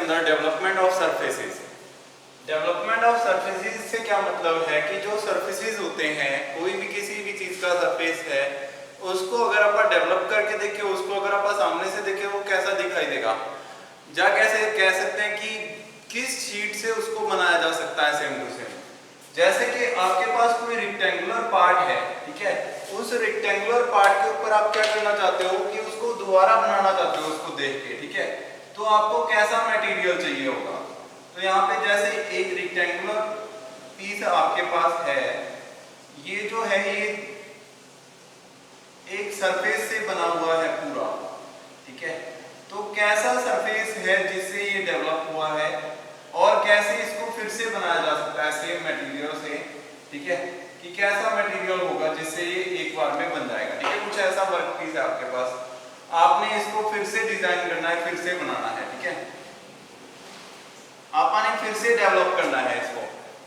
अंदर development of surfaces. Development of surfaces से क्या मतलब है कि जो सरफेसेस होते हैं, कोई भी किसी भी चीज का सरफेस है, उसको अगर आप डेवलप करके देखें, उसको अगर आप सामने से देखें, वो कैसा दिखाई देगा, या कैसे कह सकते हैं कि किस शीट से उसको बनाया जा सकता है सेम टू सेम। जैसे कि आपके पास कोई रेक्टेंगुलर पार्ट है, ठीक है, उस रेक्टेंगुलर पार्ट के ऊपर आप क्या करना चाहते हो कि उसको दोबारा बनाना चाहते हो उसको देख के, ठीक है, तो आपको कैसा मटेरियल चाहिए होगा। तो यहाँ पे जैसे एक रेक्टेंगुलर पीस आपके पास है, ये जो है ये एक सरफेस से बना हुआ है पूरा, ठीक है, तो कैसा सरफेस है जिससे ये डेवलप हुआ है और कैसे इसको फिर से बनाया जा सकता है सेम मटेरियल से, ठीक है, कि कैसा मटेरियल होगा जिससे ये एक बार में बन जाएगा, ठीक है। कुछ ऐसा वर्क पीस है आपके पास, आपने इसको फिर से डिजाइन करना है, फिर से बनाना है, ठीक है, आपने फिर से डेवलप करना है इसको,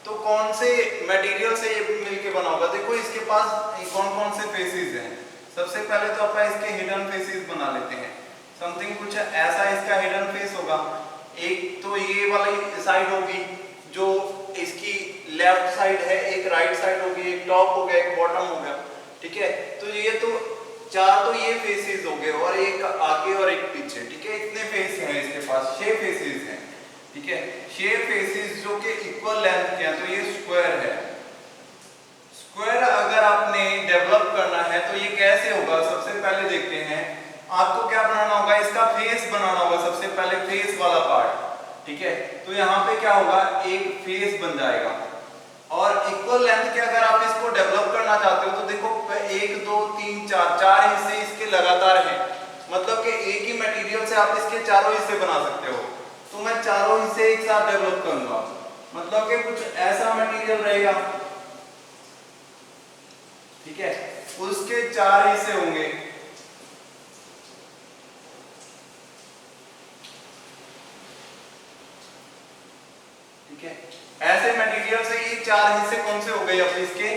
तो कौन से मटेरियल से ये मिलके बना होगा। देखो इसके पास कौन कौन से फेसेस हैं। सबसे पहले तो अपन इसके हिडन फेसेस बना लेते हैं। समथिंग कुछ ऐसा इसका हिडन फेस होगा। एक तो ये वाली साइड होगी जो इसकी लेफ्ट साइड है, एक राइट साइड होगी, एक टॉप हो गया, एक बॉटम हो गया, ठीक है। तो ये तो चार तो ये फेसेस हो गए और एक आगे और एक पीछे, ठीक है, इतने फेस हैं इसके पास, 6 फेसेस हैं, ठीक है, 6 फेसेस जो कि इक्वल लेंथ के हैं, तो ये स्क्वायर है। स्क्वायर अगर आपने डेवलप करना है तो ये कैसे होगा, सबसे पहले देखते हैं। आपको क्या बनाना होगा, इसका फेस बनाना होगा, सबसे पहले फेस वाला पार्ट, ठीक है। तो यहाँ पे क्या होगा, एक फेस बन जाएगा और इक्वल लेंथ के अगर आप इसको डेवलप करना चाहते हो तो देखो 1 2 3 4 4 हिस्से इसके लगातार हैं, मतलब कि एक ही मटेरियल से आप इसके चारों हिस्से बना सकते हो। तो मैं चारों हिस्से एक साथ डेवलप करूंगा, मतलब कि कुछ ऐसा मटेरियल रहेगा, ठीक है, उसके 4 हिस्से होंगे, ठीक है। ऐसे मटेरियल से ये 4 हिस्से कौन से हो गए अब इसके,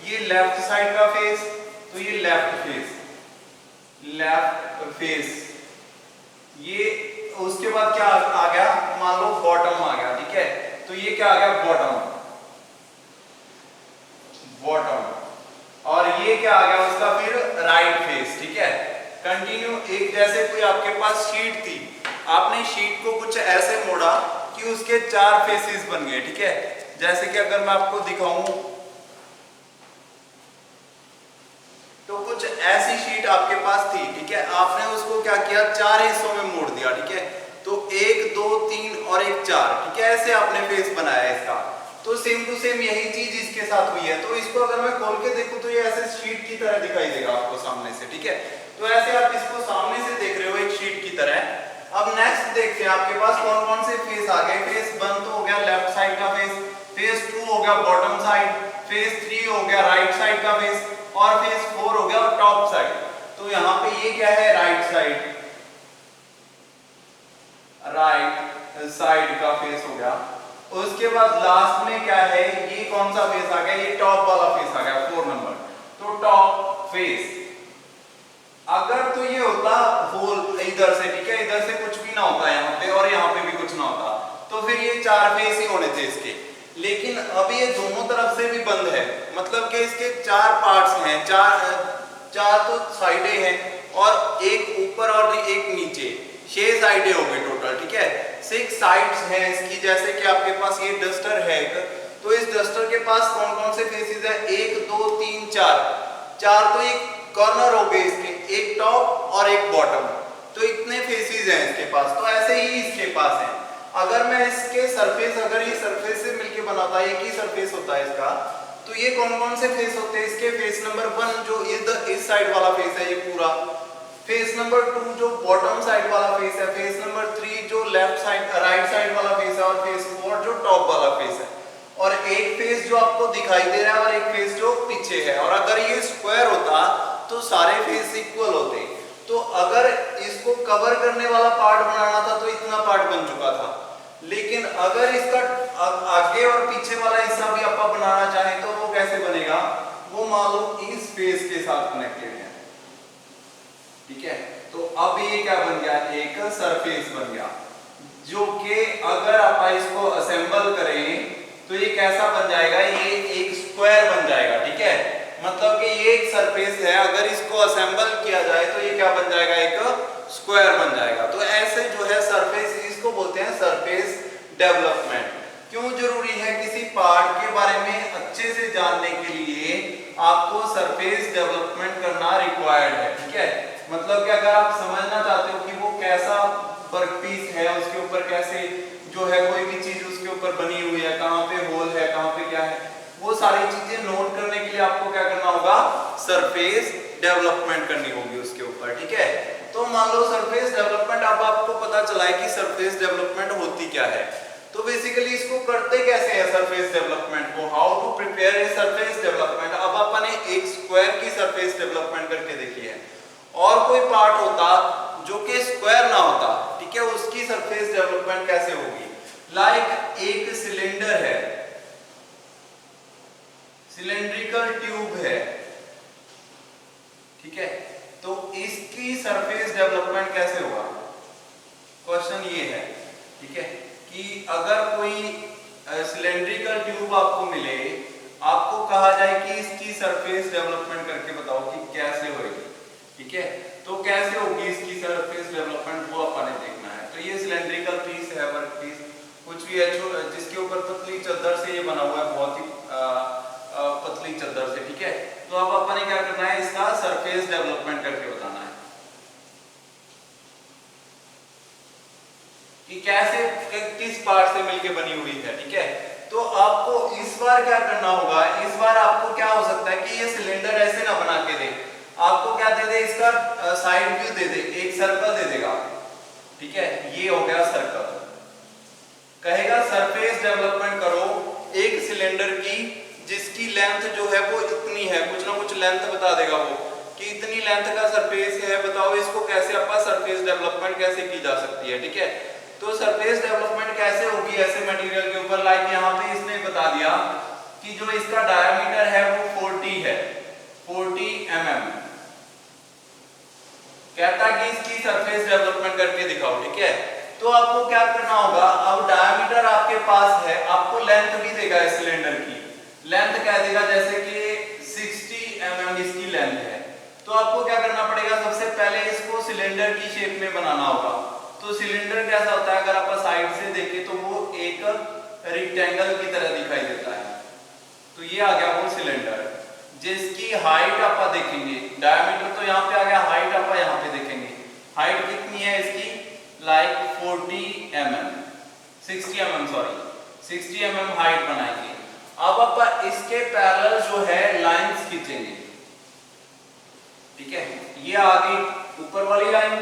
ये लेफ्ट साइड का फेस, तो ये लेफ्ट फेस, ये उसके बाद क्या आ गया, मान लो बॉटम आ गया, ठीक है, तो ये क्या आ गया, बॉटम, और ये क्या आ गया उसका फिर राइट फेस, ठीक है। कंटिन्यू, एक जैसे कोई आपके पास शीट थी, आपने शीट को कुछ ऐसे मोड़ा कि उसके 4 फेसेस बन गए, ठीक है। जैसे कि अगर मैं आपको दिखाऊं तो कुछ ऐसी शीट आपके पास थी, ठीक है, आपने उसको क्या किया, 4 हिस्सों में मोड़ दिया, ठीक है, तो 1 2 3 और एक 4, ठीक है, ऐसे आपने फेस बनाया इसका। तो सेम टू सेम यही चीज इसके साथ हुई है। तो इसको अगर मैं खोल के देखूं तो ये ऐसे शीट की तरह दिखाई देगा आपको सामने से, ठीक है। तो ऐसे आप इसको सामने से देख रहे हो एक शीट की तरह। अब नेक्स्ट देखते हैं आपके पास कौन कौन से फेस आ गए। फेस 1 तो हो गया लेफ्ट साइड का फेस, फेस 2 हो गया बॉटम साइड, फेस 3 हो गया राइट साइड का फेस, और फेस 4 हो गया टॉप साइड। तो यहाँ पे ये क्या है, राइट साइड का फेस हो गया। उसके बाद लास्ट में क्या है, ये कौन सा फेस आ गया, ये टॉप वाला फेस आ गया 4 नंबर, तो टॉप फेस। अगर तो ये होता होल इधर से, ठीक है, इधर से कुछ भी ना होता यहाँ पे और यहाँ पे भी कुछ ना होता, तो फिर ये 4 फेस ही होने थे इसके। लेकिन अब ये दोनों तरफ से भी बंद है, मतलब कि इसके 4 पार्ट्स हैं, चार तो साइडें हैं और एक ऊपर और एक नीचे, 6 साइडें हो गई टोटल, ठीक है, 6 साइड्स हैं इसकी। जैसे कि आपके पास ये डस्टर है, तो इस डस्टर के पास कौन कौन से फेसेस है, 1 2 3 4 तो एक कॉर्नर हो गए इसके, एक टॉप और एक बॉटम, तो इतने फेसेस हैं इसके पास। तो ऐसे ही इसके पास है। अगर मैं इसके सरफेस, अगर ये सरफेस से मिलके बनाता है, एक ही सरफेस होता है इसका, तो ये कौन कौन से फेस होते हैं इसके, फेस नंबर 1 जो इस साइड वाला फेस है ये पूरा, फेस नंबर 2 जो बॉटम साइड वाला फेस है, फेस नंबर 3 जो लेफ्ट साइड राइट साइड वाला फेस है, और फेस 4 जो टॉप वाला फेस है, और एक फेस जो आपको दिखाई दे रहा है और एक फेस जो पीछे है। और अगर ये स्क्वायर होता तो सारे फेस इक्वल होते। तो अगर इसको कवर करने वाला पार्ट बनाना था तो इतना पार्ट बन चुका था, लेकिन अगर इसका आगे और पीछे वाला हिस्सा भी आप बनाना चाहें तो वो कैसे बनेगा, वो मान लो इस फेस के साथ कनेक्टेड है, ठीक है। तो अब ये क्या बन गया, एक सरफेस बन गया। जो कि अगर आप इसको असेंबल करें तो ये कैसा बन जाएगा, ये एक स्क्वायर बन जाएगा। ठीक है, मतलब कि ये एक सरफेस है, अगर इसको असेंबल किया जाए तो ये क्या बन जाएगा, एक स्क्वायर बन जाएगा। तो ऐसे जो है सरफेस, इसको बोलते हैं सरफेस डेवलपमेंट। क्यों जरूरी है, किसी पार्ट के बारे में अच्छे से जानने के लिए आपको सरफेस डेवलपमेंट करना रिक्वायर्ड है। ठीक है, मतलब कि अगर आप समझना चाहते हो कि वो कैसा वर्कपीस है, उसके ऊपर कैसे जो है कोई भी चीज उसके ऊपर बनी हुई है, कहाँ पे होल है, कहाँ पे क्या है, वो सारी चीजें नोट करने के लिए आपको क्या करना होगा, सरफेस डेवलपमेंट करनी होगी उसके ऊपर। ठीक है, तो मान लो सरफेस डेवलपमेंट, अब आपको पता चला है कि सरफेस डेवलपमेंट होती क्या है। तो बेसिकली इसको करते कैसे हैं सरफेस डेवलपमेंट को, how to prepare a surface development. अब अपन ने एक स्क्वायर की सरफेस डेवलपमेंट करके देखी है, और कोई पार्ट होता जो कि स्क्वायर ना होता, ठीक है, उसकी सरफेस डेवलपमेंट कैसे होगी। लाइक एक सिलेंडर है, सिलेंड्रिकल ट्यूब है, ठीक है, तो इसकी सरफेस डेवलपमेंट कैसे होगा, क्वेश्चन ये है। ठीक है, कि अगर कोई सिलेंड्रिकल ट्यूब आपको मिले, आपको कहा जाए कि इसकी सरफेस डेवलपमेंट करके बताओ कि कैसे होगी। ठीक है, तो कैसे होगी इसकी सरफेस डेवलपमेंट, वो अपन ने देखना है। तो ये सिलेंड्रिकल पीस है, वर्क पीस कुछ भी है, जिसके ऊपर पतली चादर से ये बना हुआ है, बहुत ही पतली चादर से। ठीक है, तो अब अपन ने क्या करना है, इसका सरफेस डेवलपमेंट करके बताना है कि कैसे, किस पार्ट से मिलके बनी हुई है। ठीक है, तो आपको इस बार क्या करना होगा, इस बार आपको क्या हो सकता है कि ये सिलेंडर ऐसे ना बना के दे, आपको क्या दे दे, इसका साइड व्यू दे दे, एक सर्कल दे देगा। ठीक है, ये हो गया सर्कल, कहेगा सरफेस डेवलपमेंट करो एक सिलेंडर की जिसकी लेंथ जो है वो इतनी है, कुछ ना कुछ लेंथ बता देगा वो कि इतनी लेंथ का सरफेस है, बताओ इसको कैसे अपना सरफेस डेवलपमेंट कैसे की जा सकती है। ठीक है, तो सरफेस डेवलपमेंट कैसे होगी ऐसे मटेरियल के ऊपर, लाइक यहाँ पे इसने बता दिया कि जो इसका डायमीटर है वो 40 है, 40 mm, कहता कि इसकी सरफेस डेवलपमेंट करके दिखाओ। ठीक है, तो आपको क्या करना होगा, अब डायमीटर आपके पास है, आपको लेंथ भी देगा इस सिलेंडर की, लेंथ कह देगा जैसे कि 60 mm इसकी लेंथ है। तो आपको क्या करना पड़ेगा, सबसे पहले इसको सिलेंडर की शेप में बनाना होगा। तो सिलेंडर कैसा होता है, अगर आप साइड से देखें तो वो एक रेक्टेंगल की तरह दिखाई देता है। तो ये आ गया वो सिलेंडर, जिसकी हाइट आप देखेंगे, डायमीटर तो यहाँ पे आ गया, हाइट आप यहाँ पे देखेंगे, हाइट कितनी है इसकी, like 40 mm, 60 mm sorry, 60 mm height बनाएंगे। अब आप इसके पैरेलल जो है लाइंस खींचेंगे। ठीक है, ये आ गई ऊपर वाली लाइन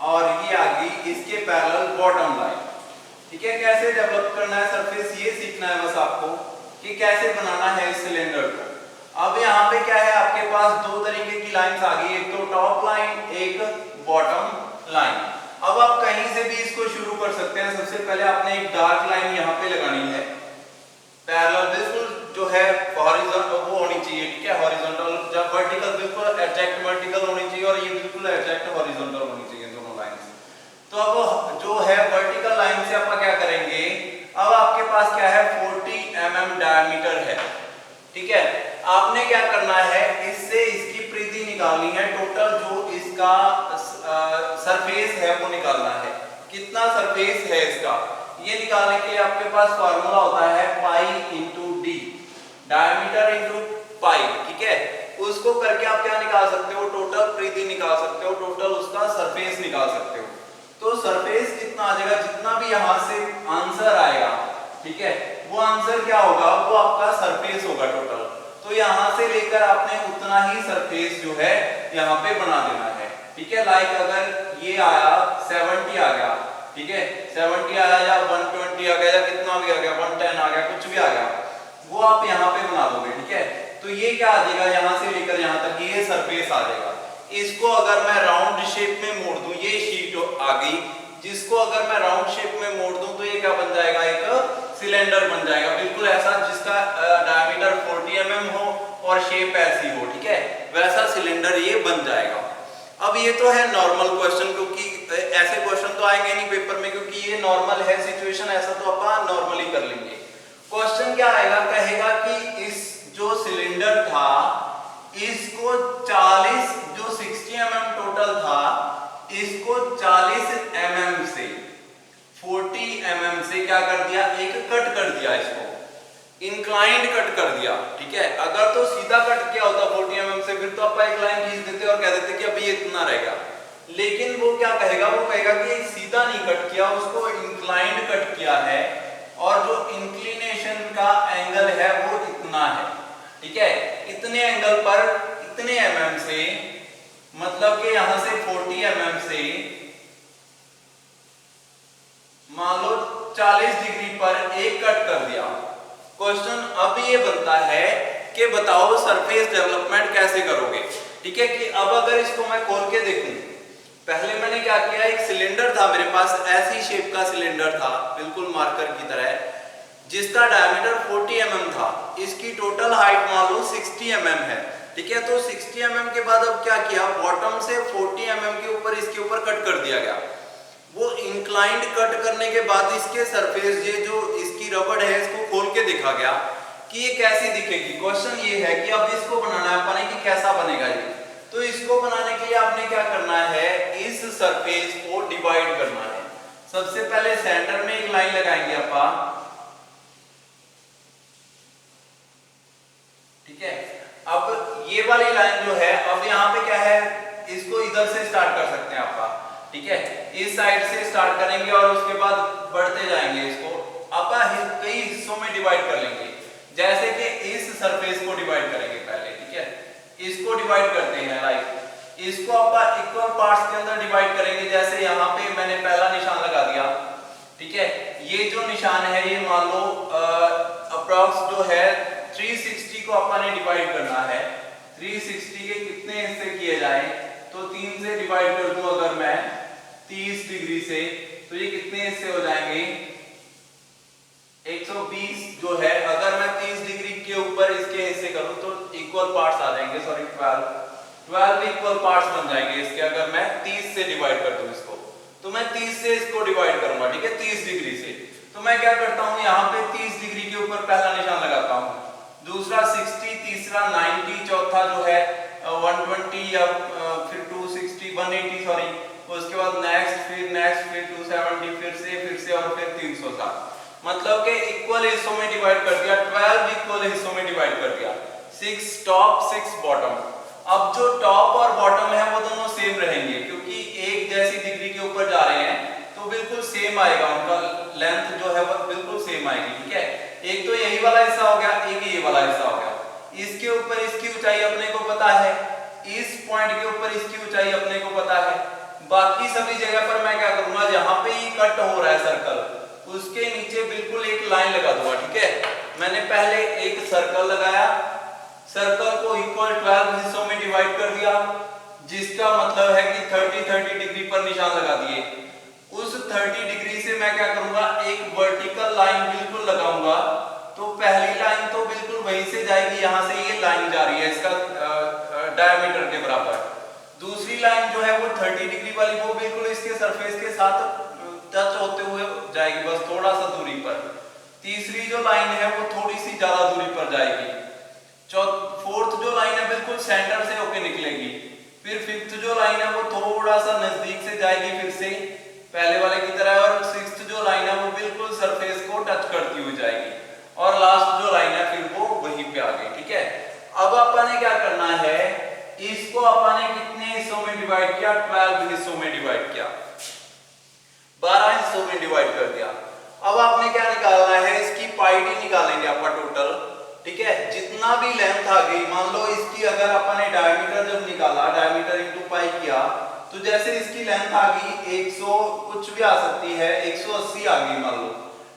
और ये आ गई इसके पैरेलल बॉटम लाइन। ठीक है, कैसे डेवलप करना है सरफेस ये सीखना है बस आपको कि कैसे बनाना है इस सिलेंडर को। अब यहाँ पे क्या है, आपके पास दो तरीके की लाइंस आ गई, एक तो टॉप लाइन, एक बॉटम लाइन। अब आप कहीं से भी इसको शुरू कर सकते हैं। सबसे पहले आपने एक डार्क लाइन यहाँ पे लगानी है, पैरेलल बिल्कुल जो है हॉरिजॉन्टल वो होनी चाहिए। ठीक है, हॉरिजॉन्टल जब वर्टिकल बिल्कुल एग्जैक्ट वर्टिकल होनी चाहिए और ये बिल्कुल एग्जैक्ट हॉरिजॉन्टल होनी चाहिए दोनों लाइंस। तो अब जो है वर्टिकल लाइन से आप क्या करेंगे, अब आपके पास क्या है 40 mm डायमीटर है। ठीक है, आपने क्या करना है, इससे इसकी परिधि निकालनी है, टोटल जो इसका सरफेस है वो निकालना है, कितना सरफेस है इसका। ये निकालने के लिए आपके पास फार्मूला होता है pi into D, diameter into pi. ठीक है, उसको करके आप क्या निकाल सकते हो, टोटल परिधि निकाल सकते हो, टोटल उसका सरफेस निकाल सकते हो। तो सरफेस कितना आ जाएगा, जितना भी यहां से आंसर आएगा, ठीक है, वो आंसर क्या होगा, वो आपका सरफेस होगा टोटल। तो यहां से लेकर आपने उतना ही सरफेस जो है यहाँ पे बना देना है। ठीक है, लाइक अगर ये आया 70 आ गया, ठीक है, 70 आया या 120 आ गया या कितना भी आ गया, 110 आ गया, कुछ भी आ गया, वो आप यहाँ पे बना दोगे। ठीक है, तो ये क्या आ जाएगा, यहाँ से लेकर यहाँ तक ये सरफेस आ जाएगा। इसको अगर मैं राउंड शेप में मोड़ दूं, ये शीट आ गई, जिसको अगर मैं राउंड शेप में मोड़ दूं तो ये क्या बन जाएगा, एक सिलेंडर बन जाएगा, बिल्कुल ऐसा जिसका डायमीटर 40 mm हो और शेप ऐसी हो। ठीक है, वैसा सिलेंडर ये बन जाएगा। अब ये तो है नॉर्मल क्वेश्चन, क्योंकि ऐसे क्वेश्चन तो आएंगे नहीं पेपर में, क्योंकि ये नॉर्मल है सिचुएशन, ऐसा तो अपन नॉर्मली कर लेंगे। क्वेश्चन क्या आएगा, कहेगा कि इस जो सिलेंडर था इसको 40 जो 60 mm टोटल था, इसको 40 mm से 40 mm से क्या कर दिया, एक कट कर दिया, इसको इंक्लाइंड कट कर दिया। ठीक है, अगर तो सीधा कट किया होता 40 mm से, फिर तो अपन एक लाइन खींच देते और कह देते कि अभी ये इतना रहेगा। लेकिन वो क्या कहेगा, वो कहेगा कि सीधा नहीं कट किया, उसको इंक्लाइंड कट किया है, और जो इंक्लिनेशन का एंगल है वो इतना है। ठीक है, इतने एंगल पर इतने mm से, मतलब कि यहां से 40 mm से मान लो 40 डिग्री पर एक कट कर दिया। क्वेश्चन अब ये बनता है कि बताओ सरफेस डेवलपमेंट कैसे करोगे। ठीक है, कि अब अगर इसको मैं खोल के देखूं, पहले मैंने क्या किया, एक सिलेंडर था मेरे पास, ऐसी शेप का सिलेंडर था बिल्कुल मार्कर की तरह, जिसका डायमीटर 40 mm था, इसकी टोटल हाइट मान लो 60 mm है। ठीक है, तो 60 mm के बाद अब क्या किया, बॉटम से 40 mm के ऊपर इसके ऊपर कट कर दिया गया। वो इंक्लाइंड कट करने के बाद इसके सरफेस, ये जो इसकी रबड़ है, इसको खोल के देखा गया कि ये कैसी दिखेगी। क्वेश्चन ये है कि अब इसको बनाना है अपने कि कैसा बनेगा ये। तो इसको बनाने के लिए आपने क्या करना है, इस सरफेस को डिवाइड करना है। सबसे पहले सेंटर में एक लाइन लगाएंगे अपन। ठीक है, अब ये वाली लाइन जो है, अब यहाँ पे क्या है, इसको इधर से स्टार्ट कर सकते हैं आप। ठीक है, इस साइड से स्टार्ट करेंगे और उसके बाद बढ़ते जाएंगे, इसको अपन कई हिस्सों में डिवाइड कर लेंगे। जैसे कि इस सरफेस को डिवाइड करेंगे पहले। ठीक है, इसको डिवाइड करते हैं, लाइक इसको अपन इक्वल पार्ट्स के अंदर डिवाइड करेंगे। जैसे यहाँ पे मैंने पहला निशान लगा दिया। ठीक है, ये जो निशान है, ये मान लो अप्रॉक्स जो है 360 को अपन ने डिवाइड करना है। 360 के कितने हिस्से किए जाए, तो 3 से डिवाइड कर दूं अगर मैं 30 डिग्री से, तो ये कितने हिस्से हो जाएंगे, 120 जो है। अगर मैं 30 डिग्री के ऊपर इसके हिस्से करूं तो इक्वल पार्ट्स आ जाएंगे, सॉरी 12 इक्वल पार्ट्स बन जाएंगे इसके, अगर मैं 30 से डिवाइड कर दूं इसको। तो मैं 30 से इसको डिवाइड करूंगा। ठीक है, 30 डिग्री से। तो मैं क्या करता हूं, यहाँ पे 30 डिग्री के ऊपर पहला निशान लगाता हूं, दूसरा 60, तीसरा 90, चौथा जो है 120 या फिर 260, 180 सॉरी, उसके बाद नेक्स्ट, फिर 270, फिर से और फिर 360। मतलब कि इक्वल हिस्सों में डिवाइड कर दिया, 12 इक्वल हिस्सों में डिवाइड कर दिया, 6 टॉप 6 बॉटम। अब जो टॉप और बॉटम है वो दोनों सेम रहेंगे, क्योंकि एक जैसी डिग्री के ऊपर जा रहे हैं, तो बिल्कुल सेम आएगा, उनका लेंथ जो है वो बिल्कुल सेम आएगी। ठीक है, एक तो यही वाला हिस्सा हो गया, एक ये वाला हिस्सा हो गया। इसके ऊपर इसकी ऊंचाई अपने को पता है, इस पॉइंट के ऊपर इसकी ऊंचाई अपने को पता है। बाकी सभी जगह पर मैं क्या करूंगा, जहां पे ये कट हो रहा है सर्कल, उसके नीचे बिल्कुल एक लाइन लगा दूंगा। ठीक है, मैंने पहले एक सर्कल लगाया, सर्कल को इक्वल 12 हिस्सों में डिवाइड कर दिया, जिसका मतलब है कि 30 डिग्री पर निशान लगा दिए। उस 30 डिग्री से मैं क्या करूंगा, एक वर्टिकल लाइन बिल्कुल लगाऊंगा। तो पहली लाइन तो बिल्कुल वहीं से जाएगी, यहां से ये लाइन जा रही है इसका डायमीटर के बराबर। दूसरी लाइन जो है वो 30 डिग्री वाली, वो बिल्कुल इसके सरफेस के साथ टच होते हुए जाएगी, बस थोड़ा सा दूरी पर। तीसरी जो लाइन है वो थोड़ी सी ज्यादा दूरी पर जाएगी। फोर्थ जो लाइन है बिल्कुल सेंटर से होके निकलेगी। फिर फिफ्थ जो लाइन है वो थोड़ा सा नजदीक से जाएगी, फिर से पहले वाले की तरह। और सिक्स्थ जो लाइन है वो बिल्कुल सरफेस को टच करती हुई जाएगी। और लास्ट जो लाइन है फिर वो वहीं पे आ गई। ठीक है, अब अपन ने क्या करना है, इसको अपन ने कितने हिस्सों में डिवाइड किया, 12 हिस्सों में डिवाइड किया, 12 हिस्सों में डिवाइड कर दिया। अब आपने क्या निकालना है, इसकी पाई डी निकालेंगे अपन टोटल। ठीक है, जितना भी लेंथ आ गई, मान लो इसकी अगर अपन ने डायमीटर जब निकाला, डायमीटर इनटू पाई किया, तो जैसे इसकी लेंथ आ गई 100 कुछ भी आ सकती है, 180 आ गई मान लो।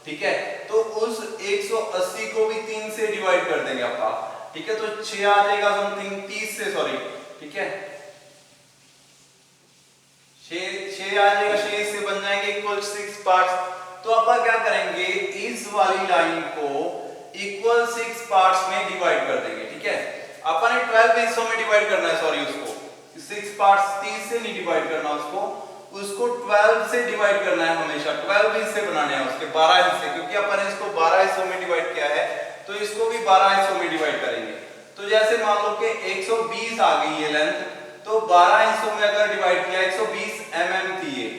ठीक है, तो उस 180 को भी 3 से डिवाइड कर देंगे अपन। ठीक है, तो 6 आ जाएगा समथिंग, 30 से सॉरी। ठीक है, 6 आ जाएगा, 6 से बन जाएंगे इक्वल 6 पार्ट्स। तो अपन क्या करेंगे, इस वाली लाइन को इक्वल 6 पार्ट्स में डिवाइड कर देंगे। ठीक है, अपन ने 12 हिस्सों में डिवाइड करना है, सॉरी उसको 6 पार्ट्स, 30 से नहीं डिवाइड करना उसको। उसको 12 से डिवाइड करना है हमेशा। 12 हिस्से बनाने हैं उसके, 12 हिस्से, क्योंकि अपन इसको 12 हिस्सों में डिवाइड किया है तो इसको भी 12 हिस्सों में डिवाइड करेंगे। तो जैसे मान लो कि 120 आ गई ये लेंथ, तो 12 हिस्सों में अगर डिवाइड किया, 120 mm थी ये,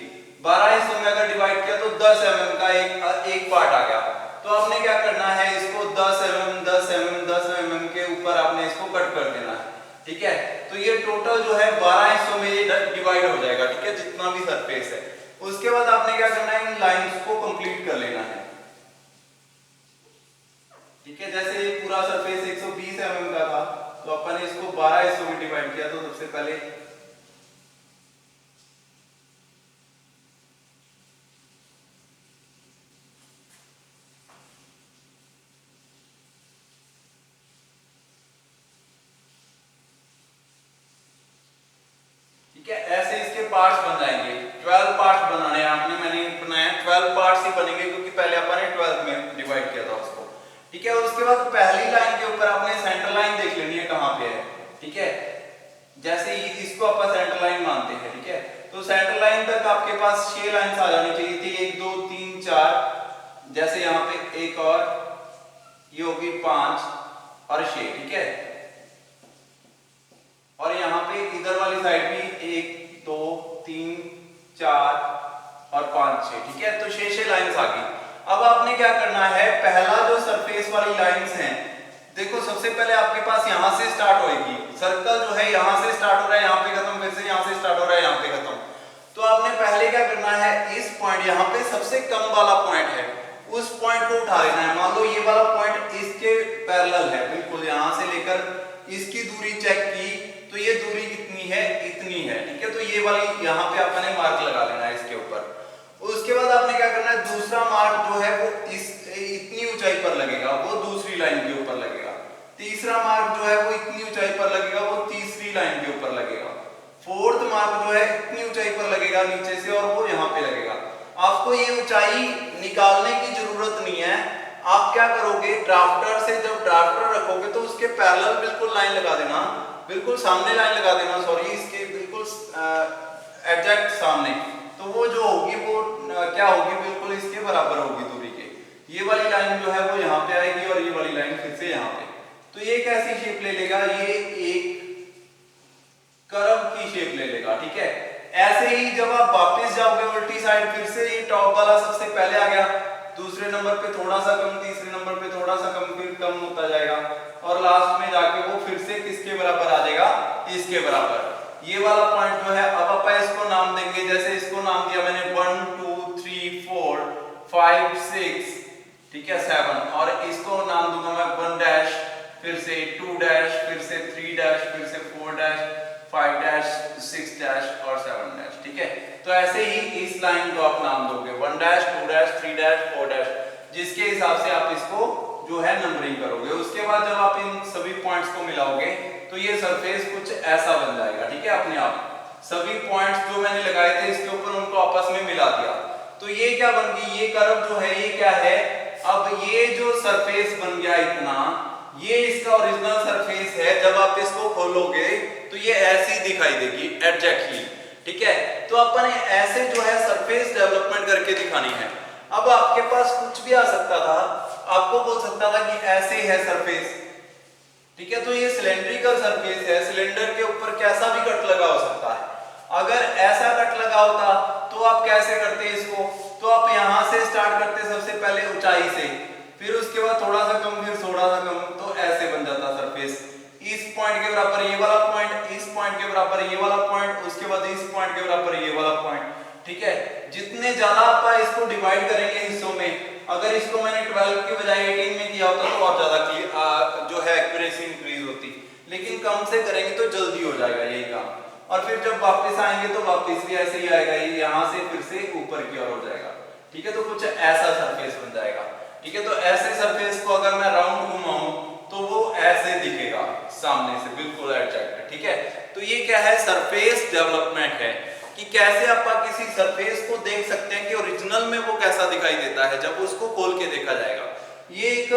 12 हिस्सों में अगर डिवाइड किया तो 10 mm का एक पार्ट आ गया। तो आपने क्या करना है, इसको 10 mm 10 mm 10 mm के ऊपर आपने इसको कट कर देना है, ठीक है। तो ये टोटल जो है 12 हिस्सों में ये डिवाइड हो जाएगा, ठीक है, जितना भी सरफेस है। उसके बाद आपने क्या करना है, इन लाइंस को कंप्लीट कर लेना है, ठीक है। जैसे ये पूरा सरफेस 120 mm का था, तो अपन ने इसको 12 हिस्सों में डिवाइड किया। तो सबसे पहले ठीक है, ऐसे इसके पार्ट्स बन जाएंगे। 12 पार्ट्स बनाने हैं आपने, मैंने बनाया 12 पार्ट्स ही बनेंगे, क्योंकि पहले अपन ने 12 में डिवाइड किया था उसको, ठीक है। उसके बाद पहली लाइन के ऊपर आपने सेंटर लाइन देख लेनी है कहां पे है, ठीक है। जैसे इसको अपन सेंटर लाइन मानते हैं, ठीक है। तो सेंटर लाइन तक आपके पास 6 लाइंस आ जानी चाहिए थी, 1 2 3 4, जैसे यहाँ पे एक और, ये होगी 5 और 6, ठीक है। और यहाँ पे इधर वाली साइड भी 1 2 3 4 और 5 6, ठीक है। तो 6 लाइंस आ गई। अब आपने क्या करना है, पहला जो सरफेस वाली लाइंस हैं, देखो सबसे पहले आपके पास यहां से स्टार्ट होएगी, सर्कल जो है यहां से स्टार्ट हो रहा है, यहां पे खत्म, फिर से यहां से स्टार्ट हो रहा है, यहां पे खत्म। तो आपने पहले क्या करना है, इस पॉइंट, यहां पे सबसे कम वाला पॉइंट है, उस पॉइंट को उठा लेना है। मान लो ये वाला पॉइंट इसके पैरेलल है बिल्कुल, यहां से लेकर इसकी दूरी चेक की, तो ये दूरी कितनी है, इतनी है, ठीक है। तो ये वाली यहाँ पे आपने मार्क लगा लेना है इसके ऊपर। उसके बाद आपने क्या करना है, दूसरा मार्क जो है वो इतनी ऊंचाई पर लगेगा, वो दूसरी लाइन के ऊपर लगेगा। तीसरा मार्क जो है वो इतनी ऊंचाई पर लगेगा, वो तीसरी लाइन के ऊपर लगेगा। फोर्थ मार्क जो है इतनी ऊंचाई पर लगेगा नीचे से, और वो यहाँ पे लगेगा। आपको ये ऊंचाई निकालने की जरूरत नहीं है। आप क्या करोगे, ड्राफ्टर से जब ड्राफ्टर रखोगे तो उसके पैरेलल बिल्कुल लाइन लगा देना, बिल्कुल सामने लाइन लगा देना, सॉरी, इसके बिल्कुल एग्जैक्ट सामने। तो वो जो होगी वो क्या होगी, बिल्कुल इसके बराबर होगी दूरी के। ये वाली लाइन जो है वो यहाँ पे आएगी, और ये वाली लाइन फिर से यहाँ पे। तो ये कैसी शेप ले लेगा, ये एक कर्व की शेप ले लेगा, ठीक है। ऐसे ही जब आप वापस जाओगे उल्टी साइड, फिर से ये टॉप वाला सबसे पहले आ गया, दूसरे नंबर पे थोड़ा सा कम, तीसरे नंबर पे थोड़ा सा कम, फिर कम होता जाएगा, और लास्ट में जाके वो फिर से किसके बराबर आ जाएगा, इसके बराबर। ये वाला पॉइंट जो है, अब अपन इसको नाम देंगे, जैसे इसको नाम दिया मैंने 1 2 3 4 5 6, ठीक है, 7, और इसको नाम दूंगा मैं 1 डैश, फिर से 2 डैश, फिर से 3 डैश, फिर से 4 डैश, 5 डैश, 6 डैश और 7 डैश, ठीक है। तो ऐसे ही इस लाइन को आप नाम दोगे 1 डैश 2 डैश 3 डैश 4 डैश, जिसके हिसाब से आप इसको जो है नंबरिंग करोगे। उसके बाद जब आप इन सभी पॉइंट्स को मिलाओगे तो ये सरफेस कुछ ऐसा बन जाएगा, ठीक है। अपने आप सभी पॉइंट्स जो मैंने लगाए थे इसके ऊपर, उनको आपस में मिला दिया, तो ये क्या बन गई, ये कर्व जो है ये क्या है, अब ये जो सरफेस बन गया इतना, ये इसका ओरिजिनल सरफेस है। जब आप इसको खोलोगे तो ये ऐसी दिखाई देगी एग्जैक्टली, ठीक है। तो अपन ऐसे जो है सरफेस डेवलपमेंट करके दिखानी है। अब आपके पास कुछ भी आ सकता था, आपको बोल सकता था कि ऐसे है सरफेस, ठीक है। तो ये सिलेंड्रिकल सरफेस है, सिलेंडर के ऊपर कैसा भी कट लगा हो सकता है। अगर ऐसा कट लगा होता तो आप कैसे करते इसको, तो आप यहां से स्टार्ट करते सबसे पहले ऊंचाई से, फिर उसके बाद थोड़ा सा कम, फिर थोड़ा सा कम, तो ऐसे बन जाता सरफेस। इस पॉइंट के बराबर ये वाला पॉइंट, इस पॉइंट के बराबर ये वाला पॉइंट, उसके बाद इस पॉइंट के बराबर ये वाला पॉइंट, ठीक है। जितने ज्यादा आप इसको डिवाइड करेंगे हिस्सों में, अगर इसको मैंने 12 के बजाय 18 में किया होता तो और ज्यादा जो है एक्यूरेसी इंक्रीज होती, लेकिन कम से करेंगे तो जल्दी हो जाएगा यही काम। और फिर जब वापस आएंगे तो वापस भी ऐसे ही आएगा, ये यहाँ से फिर से ऊपर की ओर हो जाएगा, ठीक है। तो कुछ ऐसा सरफेस बन जाएगा, ठीक है। तो ऐसे सरफेस को अगर मैं राउंड घुमाऊं तो वो ऐसे दिखेगा सामने से, बिल्कुल एग्जैक्ट, ठीक है। तो ये क्या है, सरफेस डेवलपमेंट है, कि कैसे आप किसी सरफेस को देख सकते हैं कि ओरिजिनल में वो कैसा दिखाई देता है जब उसको खोल के देखा जाएगा। ये एक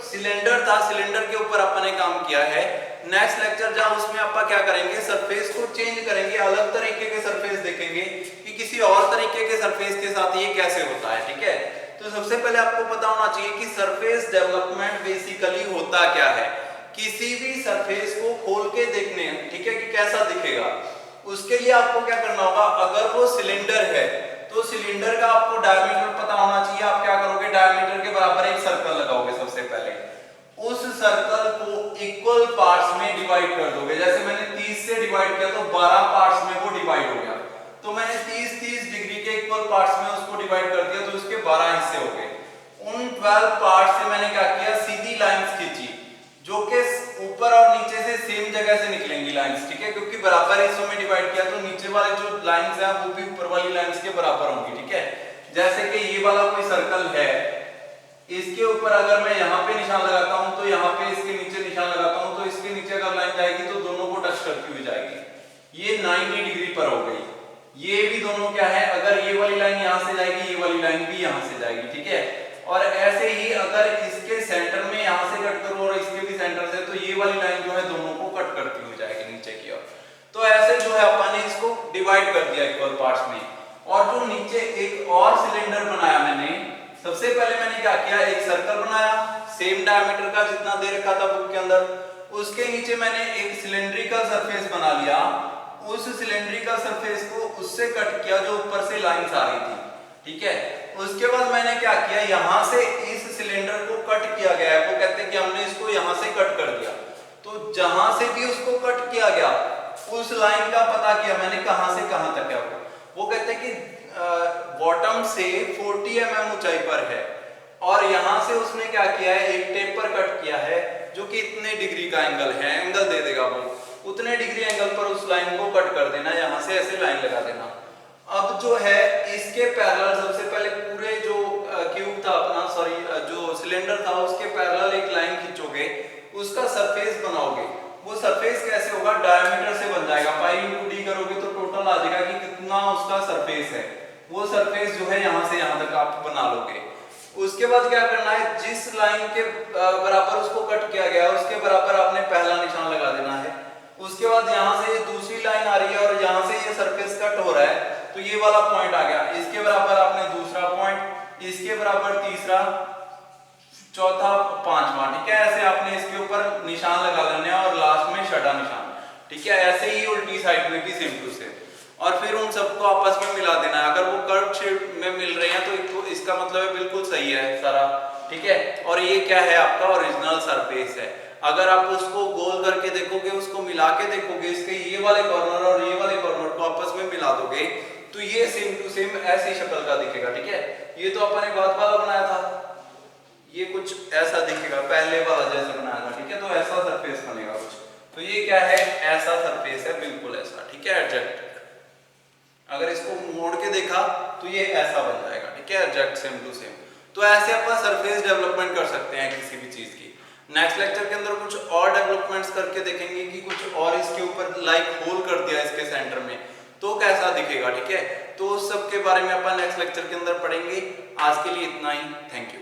सिलेंडर था, सिलेंडर के ऊपर अपन ने काम किया है। नेक्स्ट लेक्चर जहां उसमें आप क्या करेंगे, सरफेस को चेंज करेंगे, अलग तरीके के सरफेस देखेंगे कि किसी और तरीके के सरफेस के साथ ये कैसे होता है। ठीक है, तो सबसे पहले आपको पता होना चाहिए कि सरफेस डेवलपमेंट बेसिकली होता क्या है। किसी भी सरफेस को खोल के देखने, ठीक है, कि कैसा दिखेगा, उसके लिए आपको क्या करना होगा, अगर वो सिलेंडर है तो सिलेंडर का आपको डायमीटर पता होना चाहिए। आप क्या करोगे, डायमीटर के बराबर एक सर्कल लगाओगे। सबसे पहले उस सर्कल को इक्वल पार्ट्स में डिवाइड कर दोगे। जैसे मैंने 30 से डिवाइड किया तो 12 पार्ट्स में वो डिवाइड हो गया, तो मैंने 30-30 डिग्री के इक्वल पार्ट्स में उसको डिवाइड कर दिया, तो उसके 12 हिस्से हो गए। उन 12 पार्ट्स से मैंने क्या किया, सीधी लाइंस खींची जो कि ऊपर और नीचे से सेम जगह से निकलेंगी लाइंस। ठीक है, क्योंकि बराबर हिस्सों में डिवाइड किया तो नीचे वाले जो लाइंस हैं वो भी ऊपर वाली लाइंस के बराबर होंगी। ठीक है, जैसे कि ये वाला कोई सर्कल है, इसके ऊपर अगर मैं यहाँ पे निशान लगाता हूं तो यहाँ पे इसके नीचे निशान लगाता हूं, तो इसके नीचे अगर लाइन जाएगी तो दोनों को टच करती हुई जाएगी। ये 90 डिग्री पर हो गई। ये भी दोनों क्या है, अगर ये वाली लाइन यहाँ से जाएगी, ये वाली लाइन भी यहाँ से जाएगी। ठीक है, और ऐसे ही अगर इसके सेंटर में यहाँ से कट करूं और इसके भी सेंटर से, तो ये वाली लाइन जो है दोनों को कट करती हुई जाएगी नीचे की ओर। तो ऐसे जो है अपन ने इसको डिवाइड कर दिया इक्वल पार्ट्स में। और जो नीचे एक और सिलेंडर बनाया मैंने, सबसे पहले मैंने क्या किया, एक सर्कल बनाया सेम डायमीटर का जितना दे रखा था बुक के अंदर। उसके नीचे मैंने एक सिलेंड्रिकल सरफेस बना लिया। उस सिलेंड्रिकल सरफेस को उससे कट किया जो ऊपर से लाइंस आ रही थी। ठीक है, उसके बाद मैंने क्या किया, यहां से इस सिलेंडर को कट किया गया है, वो कहते हैं कि हमने इसको यहां से कट कर दिया। तो जहां से भी उसको कट किया गया उस लाइन का पता किया मैंने कहां से कहां तक है। वो कहते हैं कि बॉटम से 40 mm ऊंचाई पर है, और यहां से उसने क्या किया है, एक टेप पर कट किया है जो कि इतने डिग्री का एंगल है, एंगल दे देगा वो, उतने डिग्री एंगल पर उस लाइन को कट कर देना, यहां से ऐसे लाइन लगा देना। अब जो है इसके पैरेलल सबसे पहले पूरे जो क्यूब था अपना, सॉरी जो सिलेंडर था, उसके पैरेलल एक लाइन खींचोगे, उसका सरफेस बनाओगे। वो सरफेस कैसे होगा, डायमीटर से बन जाएगा। पाई इंटू डी करोगे तो टोटल आ जाएगा कि कितना उसका सरफेस है। वो सरफेस जो है यहां से यहां तक आप बना लोगे। उसके बाद क्या करना है, जिस लाइन के बराबर उसको कट किया गया उसके बराबर आपने पहला निशान लगा देना है। उसके बाद यहां से दूसरी लाइन आ रही है और यहां से ये सरफेस कट हो रहा है, तो ये वाला पॉइंट आ गया, इसके बराबर आपने दूसरा पॉइंट, इसके बराबर तीसरा, चौथा, पांचवा। ठीक है, ऐसे आपने इसके ऊपर निशान लगा लेने हैं और लास्ट में छठा निशान। ठीक है, ऐसे ही उल्टी साइड में भी सेम टू सेम, और फिर उन सबको आपस में मिला देना है। अगर वो कर्व शेप में मिल रहे हैं तो इसका मतलब है बिल्कुल सही है सारा। ठीक है, और ये क्या है, आपका ओरिजिनल सरफेस है। अगर आप उसको गोल करके देखोगे, उसको मिला के देखोगे, इसके ये वाले कॉर्नर और ये वाले कॉर्नर को आपस में मिला दोगे तो ये सेम टू सेम ऐसी शक्ल का दिखेगा। ठीक है, ये तो अपन ने बात वाला बनाया था, ये कुछ ऐसा दिखेगा, पहले वाला जैसे बनाया था। ठीक है, तो ऐसा सरफेस बनेगा कुछ। तो ये क्या है, ऐसा सरफेस है, बिल्कुल ऐसा। ठीक है, एडजस्ट। अगर इसको मोड़ के देखा तो ये ऐसा बन जाएगा। ठीक है, एडजस्ट सेम टू सेम। तो ऐसे अपन सरफेस डेवलपमेंट कर सकते हैं किसी भी चीज की। नेक्स्ट लेक्चर के अंदर कुछ और डेवलपमेंट्स करके देखेंगे कि कुछ और इसके ऊपर लाइक होल कर दिया इसके सेंटर में तो कैसा दिखेगा। ठीक है, तो उस सब के बारे में अपन नेक्स्ट लेक्चर के अंदर पढ़ेंगे। आज के लिए इतना ही, थैंक यू।